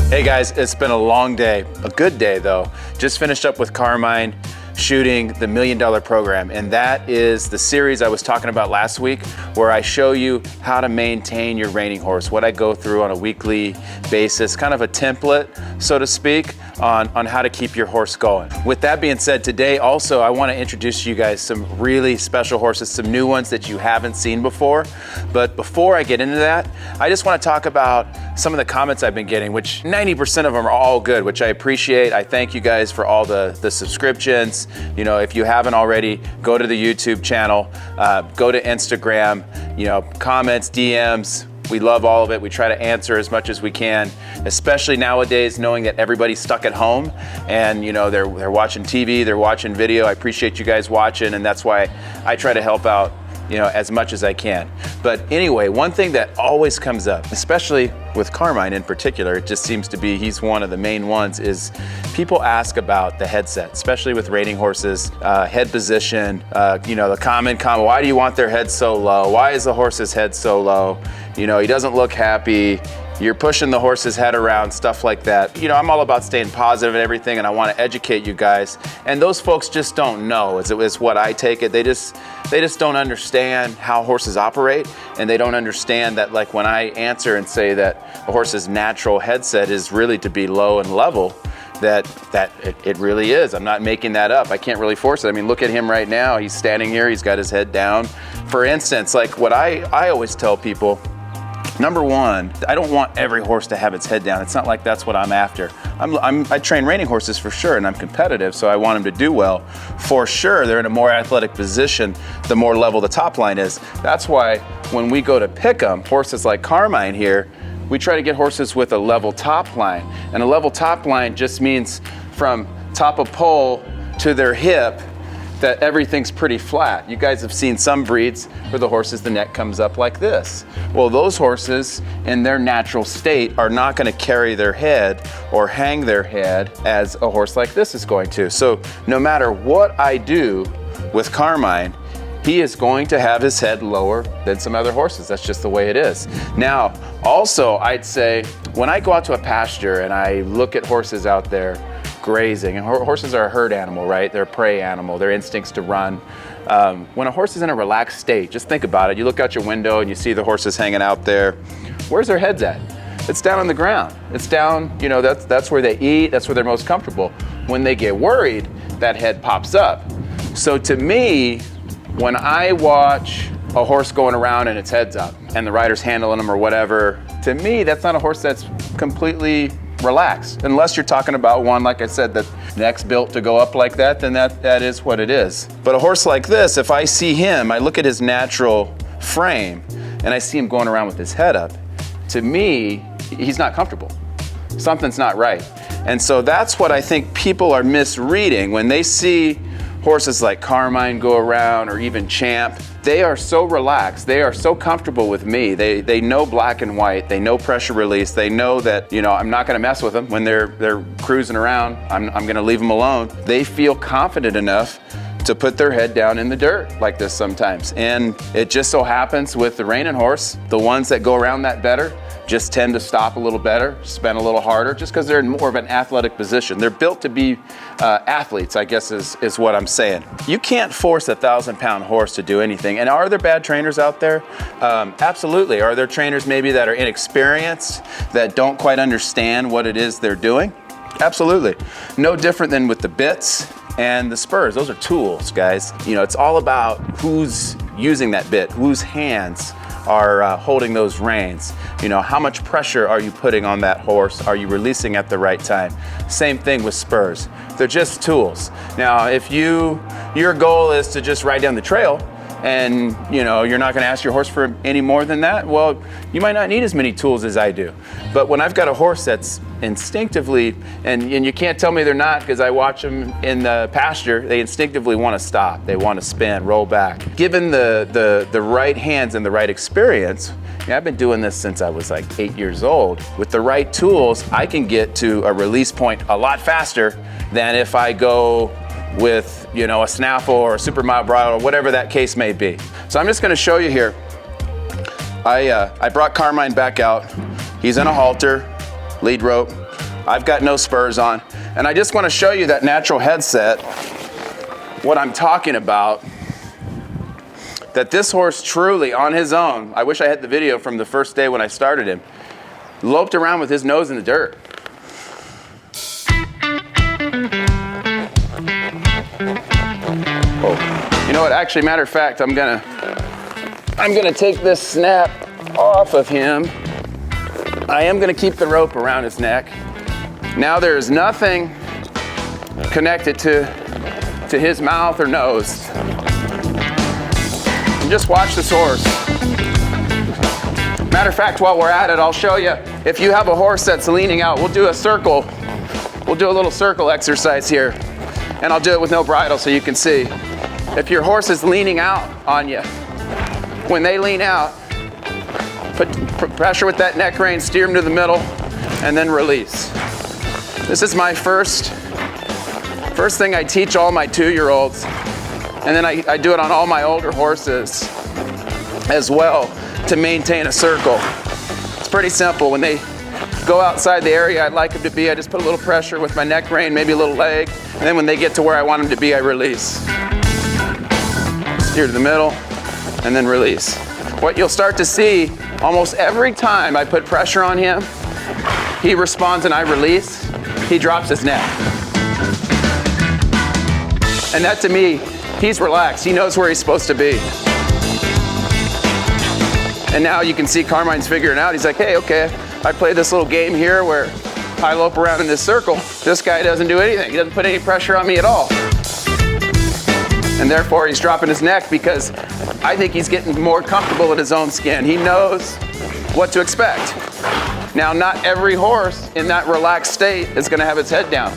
Hey guys, it's been a long day, a good day though. Just finished up with Carmine shooting the $1 Million Program, and that is the series I was talking about last week where I show you how to maintain your reining horse, what I go through on a weekly basis, kind of a template, so to speak, on how to keep your horse going. With that being said, today also I want to introduce you guys some really special horses, some new ones that you haven't seen before. But before I get into that, I just want to talk about some of the comments I've been getting, which 90% of them are all good, which I appreciate. I thank you guys for all the subscriptions. You know, if you haven't already, go to the YouTube channel, go to Instagram, you know, comments, DMs. We love all of it. We try to answer as much as we can, especially nowadays, knowing that everybody's stuck at home and, you know, they're watching TV, they're watching video. I appreciate you guys watching, and that's why I try to help out, you know, as much as I can. But anyway, one thing that always comes up, especially with Carmine in particular, it just seems to be he's one of the main ones, is people ask about the headset, especially with reining horses, head position, you know, the common comment, why do you want their head so low? Why is the horse's head so low? You know, he doesn't look happy. You're pushing the horse's head around, stuff like that. You know, I'm all about staying positive and everything, and I want to educate you guys. And those folks just don't know, is what I take it. They just don't understand how horses operate, and they don't understand that, like, when I answer and say that a horse's natural headset is really to be low and level, that it really is. I'm not making that up. I can't really force it. I mean, look at him right now. He's standing here. He's got his head down. For instance, like what I always tell people, number one, I don't want every horse to have its head down. It's not like that's what I'm after. I train reining horses for sure, and I'm competitive, so I want them to do well. For sure, they're in a more athletic position the more level the top line is. That's why when we go to pick them, horses like Carmine here, we try to get horses with a level top line. And a level top line just means from top of pole to their hip, that everything's pretty flat. You guys have seen some breeds where the horses, the neck comes up like this. Well, those horses in their natural state are not going to carry their head or hang their head as a horse like this is going to. So no matter what I do with Carmine, he is going to have his head lower than some other horses. That's just the way it is. Now, also, I'd say when I go out to a pasture and I look at horses out there grazing, and horses are a herd animal, right? They're a prey animal, their instincts to run. When a horse is in a relaxed state, just think about it. You look out your window and you see the horses hanging out there. Where's their heads at? It's down on the ground. It's down, you know, that's where they eat, that's where they're most comfortable. When they get worried, that head pops up. So to me, when I watch a horse going around and its head's up and the rider's handling him or whatever, to me, that's not a horse that's completely relaxed. Unless you're talking about one, like I said, that neck's built to go up like that, then that is what it is. But a horse like this, if I see him, I look at his natural frame and I see him going around with his head up, to me, he's not comfortable. Something's not right. And so that's what I think people are misreading when they see horses like Carmine go around, or even Champ. They are so relaxed. They are so comfortable with me. They know black and white. They know pressure release. They know that, you know, I'm not going to mess with them when they're cruising around. I'm going to leave them alone. They feel confident enough to put their head down in the dirt like this sometimes. And it just so happens with the reining horse, the ones that go around that better just tend to stop a little better, spin a little harder, just because they're in more of an athletic position. They're built to be athletes, I guess is what I'm saying. You can't force a 1,000-pound horse to do anything. And are there bad trainers out there? Absolutely. Are there trainers maybe that are inexperienced, that don't quite understand what it is they're doing? Absolutely. No different than with the bits and the spurs. Those are tools, guys. You know, it's all about who's using that bit, whose hands are holding those reins. You know, how much pressure are you putting on that horse? Are you releasing at the right time? Same thing with spurs. They're just tools. Now, if your goal is to just ride down the trail and you're not gonna ask your horse for any more than that, well, you might not need as many tools as I do. But when I've got a horse that's instinctively, and you can't tell me they're not, because I watch them in the pasture, they instinctively want to stop, they want to spin, roll back. Given the right hands and the right experience, I've been doing this since I was like 8 years old. With the right tools, I can get to a release point a lot faster than if I go with a snaffle or a super mild bridle or whatever that case may be. So I'm just going to show you here. I brought Carmine back out. He's in a halter, lead rope. I've got no spurs on, and I just want to show you that natural headset, what I'm talking about, that this horse truly on his own, I wish I had the video from the first day when I started him, loped around with his nose in the dirt. Oh, you know what, actually, matter of fact, I'm gonna take this snap off of him. I am gonna keep the rope around his neck. Now there's nothing connected to his mouth or nose. And just watch this horse. Matter of fact, while we're at it, I'll show you, if you have a horse that's leaning out, we'll do a circle. We'll do a little circle exercise here. And I'll do it with no bridle so you can see. If your horse is leaning out on you, when they lean out, put pressure with that neck rein, steer them to the middle, and then release. This is my first thing I teach all my 2-year-olds. And then I do it on all my older horses as well to maintain a circle. It's pretty simple. When they go outside the area I'd like them to be, I just put a little pressure with my neck rein, maybe a little leg, and then when they get to where I want them to be, I release. Steer to the middle, and then release. What you'll start to see, almost every time I put pressure on him, he responds and I release, he drops his neck. And that to me, he's relaxed. He knows where he's supposed to be. And now you can see Carmine's figuring out. He's like, hey, okay, I play this little game here where I lope around in this circle. This guy doesn't do anything. He doesn't put any pressure on me at all. And therefore, he's dropping his neck because I think he's getting more comfortable in his own skin. He knows what to expect. Now, not every horse in that relaxed state is going to have its head down.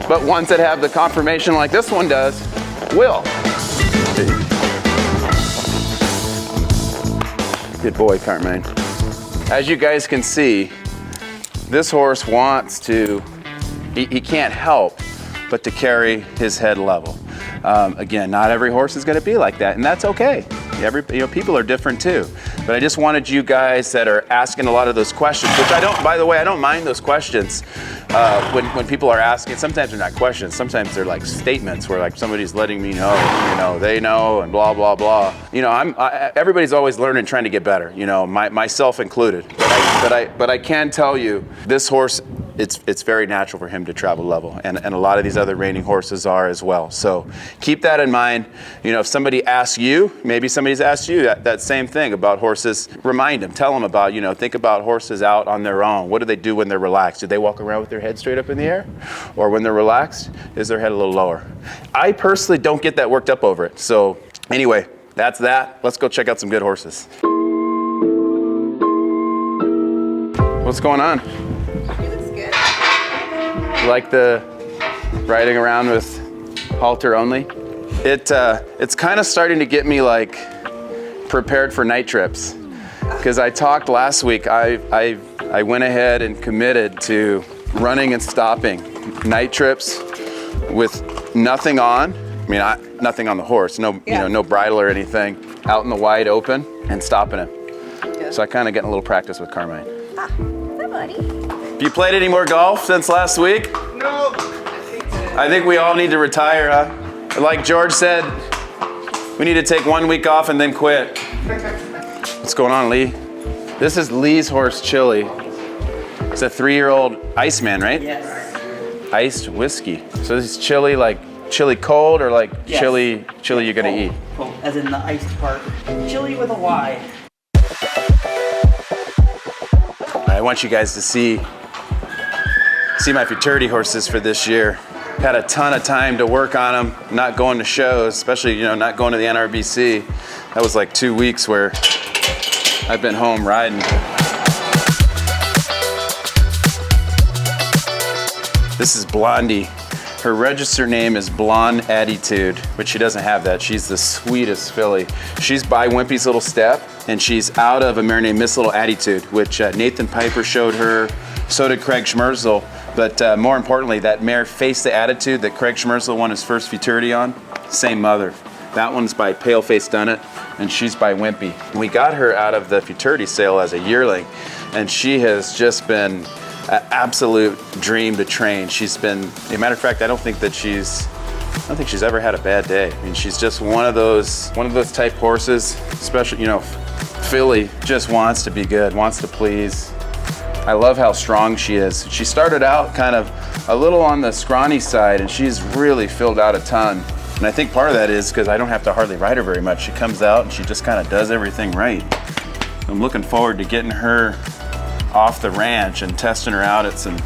But ones that have the conformation like this one does, will. Good boy, Carmine. As you guys can see, this horse wants to, he can't help but to carry his head level. Again, not every horse is going to be like that, and that's okay. People are different too. But I just wanted you guys that are asking a lot of those questions, which by the way, I don't mind those questions when people are asking. Sometimes they're not questions. Sometimes they're like statements where like somebody's letting me know, they know, and blah, blah, blah. Everybody's always learning, trying to get better, myself included. But I can tell you, this horse, it's very natural for him to travel level, and a lot of these other reining horses are as well. So keep that in mind. If somebody asks you, maybe somebody's asked you that same thing about horses, remind them, tell them about, think about horses out on their own. What do they do when they're relaxed? Do they walk around with their head straight up in the air? Or when they're relaxed, is their head a little lower? I personally don't get that worked up over it. So anyway, that's that. Let's go check out some good horses. What's going on? Like the riding around with halter only? It's kind of starting to get me like prepared for Nite Tripps, because I talked last week. I went ahead and committed to running and stopping Nite Tripps with nothing on. I mean, nothing on the horse, no bridle or anything, out in the wide open and stopping him. Yeah. So I kind of getting a little practice with Carmine. Ah, hi, buddy. Have you played any more golf since last week? No. I think we all need to retire, huh? Like George said, we need to take 1 week off and then quit. What's going on, Lee? This is Lee's horse, Chili. It's a 3-year-old Iceman, right? Yes. Iced whiskey. So this is chili, like chili cold, or like Yes. chili you're gonna eat? Cold, as in the iced part. Chili with a Y. I want you guys to see my Futurity horses for this year. had a ton of time to work on him, not going to shows, especially, not going to the NRBC. That was like 2 weeks where I've been home riding. This is Blondie. Her register name is Blonde Attitude, but she doesn't have that. She's the sweetest filly. She's by Wimpy's Little Step, and she's out of a mare named Miss Little Attitude, which Nathan Piper showed her, so did Craig Schmerzel. But more importantly, that mare Face the Attitude that Craig Schmerzel won his first Futurity on, same mother. That one's by Paleface Dunnett, and she's by Wimpy. We got her out of the Futurity sale as a yearling, and she has just been an absolute dream to train. She's been, as a matter of fact, I don't think she's ever had a bad day. I mean, she's just one of those type horses, especially, filly just wants to be good, wants to please. I love how strong she is. She started out kind of a little on the scrawny side, and she's really filled out a ton. And I think part of that is because I don't have to hardly ride her very much. She comes out and she just kind of does everything right. I'm looking forward to getting her off the ranch and testing her out at some,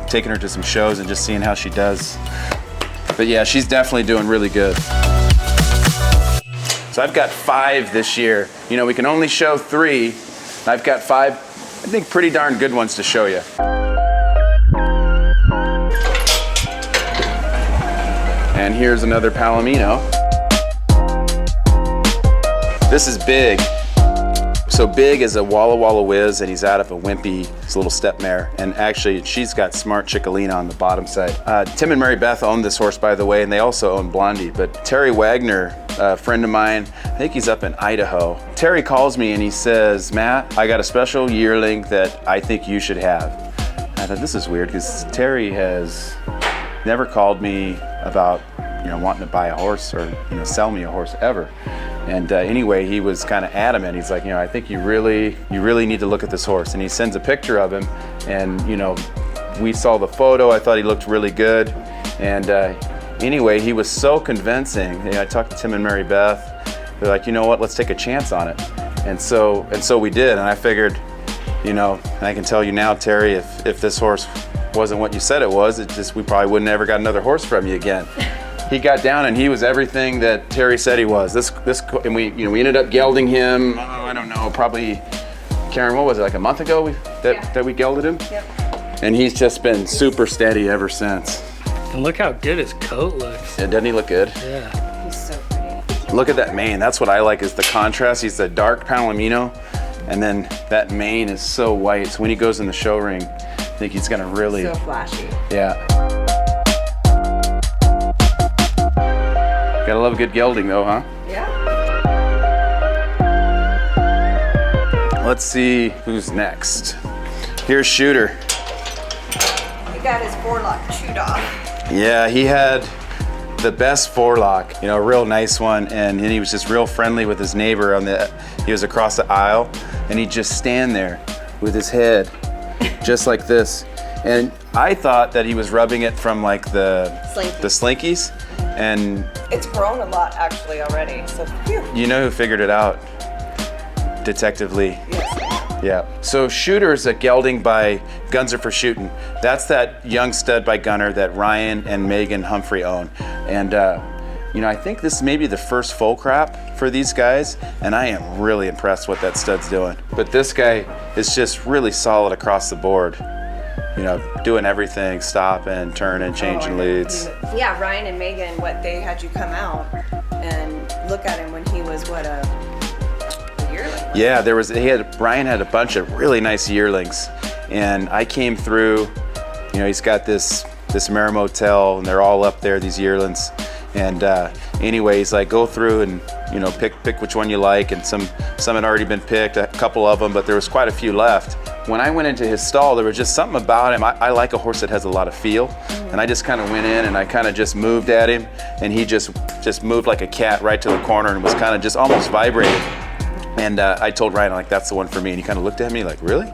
taking her to some shows and just seeing how she does. But yeah, she's definitely doing really good. So I've got 5 this year. We can only show 3. I've got 5, I think, pretty darn good ones to show you. And here's another Palomino. This is Big. So Big is a Walla Walla Whiz, and he's out of a Wimpy's Little Step mare. And actually, she's got Smart Chickalina on the bottom side. Tim and Mary Beth own this horse, by the way, and they also own Blondie. But Terry Wagner, a friend of mine, I think he's up in Idaho. Terry calls me and he says, Matt, I got a special yearling that I think you should have. I thought, this is weird, because Terry has never called me about wanting to buy a horse or sell me a horse ever. And anyway, he was kind of adamant. He's like, I think you really need to look at this horse. And he sends a picture of him, and we saw the photo. I thought he looked really good. And anyway, he was so convincing. I talked to Tim and Mary Beth. They're like, you know what? Let's take a chance on it. And so we did. And I figured, and I can tell you now, Terry, if this horse wasn't what you said it was, we probably wouldn't ever got another horse from you again. He got down and he was everything that Terry said he was. And we ended up gelding him. I don't know, probably, Karen, what was it, like a month ago that we gelded him? Yep. And he's just been super steady ever since. And look how good his coat looks. Yeah, doesn't he look good? Yeah. He's so pretty. Look at that mane. That's what I like, is the contrast. He's the dark Palomino, and then that mane is so white. So when he goes in the show ring, I think he's gonna really. So flashy. Yeah. Gotta love a good gelding though, huh? Yeah. Let's see who's next. Here's Shooter. He got his forelock chewed off. Yeah, he had the best forelock, a real nice one, and he was just real friendly with his neighbor he was across the aisle, and he'd just stand there with his head just like this. And I thought that he was rubbing it from like the slinkies. And it's grown a lot actually already, so phew. You know who figured it out? Detective Lee. Yes. Yeah. So Shooter's a gelding by Guns Are for Shooting. That's that young stud by Gunner that Ryan and Megan Humphrey own. And I think this may be the first full crop for these guys, and I am really impressed what that stud's doing. But this guy is just really solid across the board. Doing everything, stopping, turning, changing leads. Yeah, Ryan and Megan, they had you come out and look at him when he was a yearling? Yeah, Ryan had a bunch of really nice yearlings, and I came through. He's got this Mare Motel, and they're all up there, these yearlings. And anyway, he's like, go through and pick which one you like. And some had already been picked, a couple of them, but there was quite a few left. When I went into his stall, there was just something about him. I like a horse that has a lot of feel. And I just kind of went in and I kind of just moved at him, and he just moved like a cat right to the corner and was kind of just almost vibrating. And I told Ryan, like, that's the one for me. And he kind of looked at me like, really?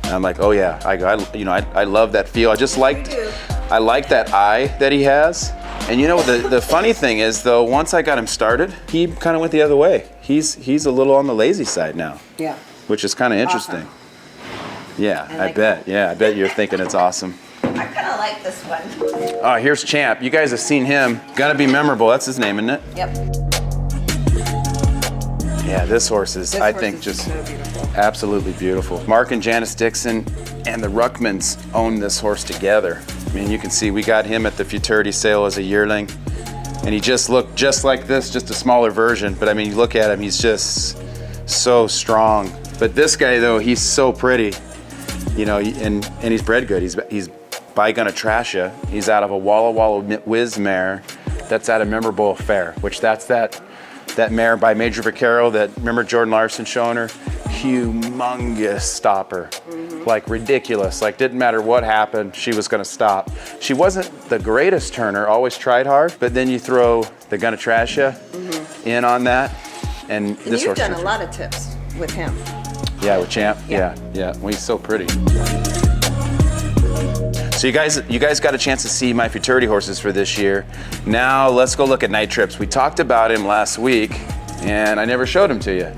And I'm like, oh yeah, I love that feel. I like that eye that he has. And the funny thing is though, once I got him started, he kind of went the other way. He's a little on the lazy side now. Yeah. Which is kind of interesting. Awesome. Yeah, I bet. Yeah, I bet you're thinking it's awesome. I kind of like this one. Oh, here's Champ. You guys have seen him. Gotta be memorable. That's his name, isn't it? Yep. Yeah, this horse is, I think, just so beautiful. absolutely beautiful. Mark and Janice Dixon and the Ruckmans own this horse together. I mean, you can see we got him at the Futurity sale as a yearling, and he just looked just like this, just a smaller version. But I mean, you look at him, he's just so strong. But this guy, though, he's so pretty, you know, and he's bred good. He's by NRHA. He's out of a Walla Walla Whiz mare that's at a Memorable Affair, which that's that mare by Major Vaquero that, remember Jordan Larson showing her? Humongous stopper, like ridiculous. Like didn't matter what happened, she was gonna stop. She wasn't the greatest turner, always tried hard, but then you throw the NRHA in on that, and this You've horse. done a lot of tips with him. Yeah, with Champ. Yeah. Yeah. Well, he's so pretty. So you guys got a chance to see my Futurity horses for this year. Now let's go look at Nite Tripps. We talked about him last week, and I never showed him to you.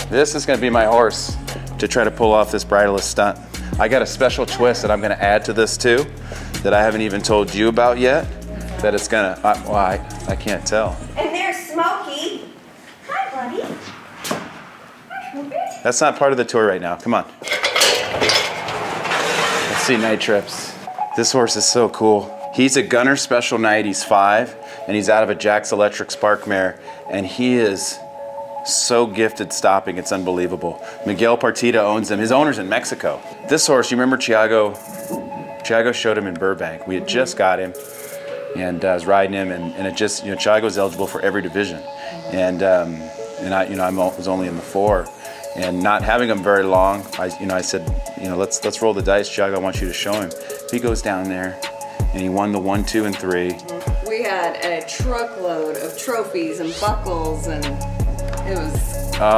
This is going to be my horse to try to pull off this bridleless stunt. I got a special twist that I'm going to add to this too, that I haven't even told you about yet. That it's going to. Well, I can't tell. And there's Smokey. Hi, buddy. Hi, Smokey. That's not part of the tour right now. Come on. Let's see Nite Tripps. This horse is so cool. He's a Gunner Special Knight. He's 5, and he's out of a Jack's Electric Spark mare, and he is so gifted stopping. It's unbelievable. Miguel Partida owns him. His owner's in Mexico. This horse, you remember Thiago? Thiago showed him in Burbank. We had just got him, and I was riding him, and it just, you know, Thiago's eligible for every division, and I was only in the 4. And not having him very long, I said, let's roll the dice, Thiago. I want you to show him. He goes down there, and he won the 1, 2, and 3. We had a truckload of trophies and buckles, and it was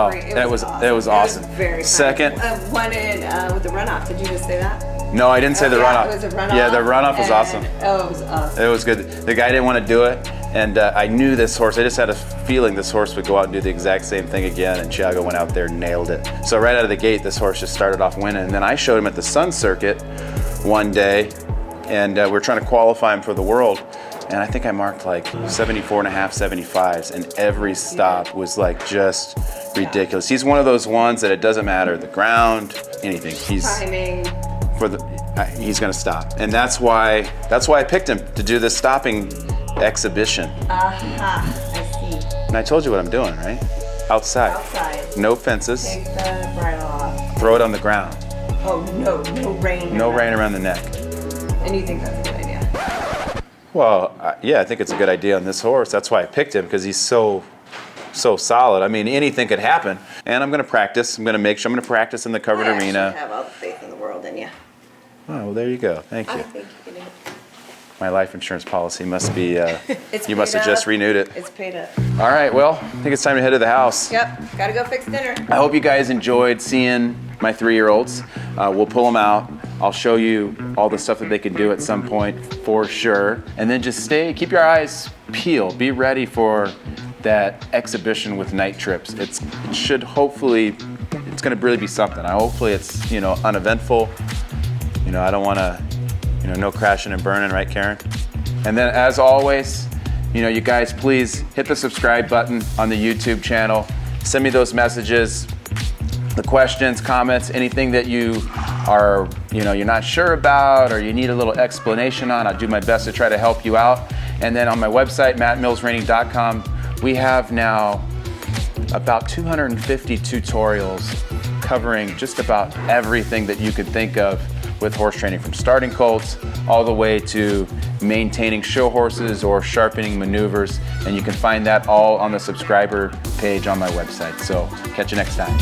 great. That was awesome. It was very fun. Second, one in with the runoff. Did you just say that? no, I didn't say the runoff. It was a runoff. Yeah, the runoff was awesome. Oh, it was awesome. It was good. The guy didn't want to do it, and I knew this horse. I just had a feeling this horse would go out and do the exact same thing again, and Thiago went out there and nailed it. So right out of the gate, this horse just started off winning. And then I showed him at the Sun Circuit one day, and we're trying to qualify him for the World. And I think I marked like 74.5, 75s, and every stop was like just ridiculous. He's one of those ones that it doesn't matter, the ground, anything. Timing. He's gonna stop. And that's why I picked him to do this stopping exhibition. I see. And I told you what I'm doing, right? Outside. Outside. No fences. Take the bridle off. Throw it on the ground. Oh, no rain. No rain around the neck. And you think that's a good idea? Well, yeah, I think it's a good idea on this horse. That's why I picked him, because he's so solid. I mean, anything could happen. And I'm gonna practice. I'm gonna practice in the covered arena. I have all the faith in the world in you. Oh, well, there you go. Thank I you. think you can do it. My life insurance policy must be, It's you must paid have just up. renewed it. It's paid up. All right, well, I think it's time to head to the house. Yep, gotta go fix dinner. I hope you guys enjoyed seeing my 3-year-olds. We'll pull them out. I'll show you all the stuff that they can do at some point for sure. And then just keep your eyes peeled. Be ready for that exhibition with Nite Tripps. It's gonna really be something. Hopefully it's, uneventful. I don't wanna, no crashing and burning, right, Karen? And then as always, you guys please hit the subscribe button on the YouTube channel. Send me those messages, the questions, comments, anything that you are, you're not sure about or you need a little explanation on. I'll do my best to try to help you out. And then on my website, mattmillsreining.com, we have now about 250 tutorials covering just about everything that you could think of with horse training, from starting colts all the way to maintaining show horses or sharpening maneuvers. And you can find that all on the subscriber page on my website. So catch you next time.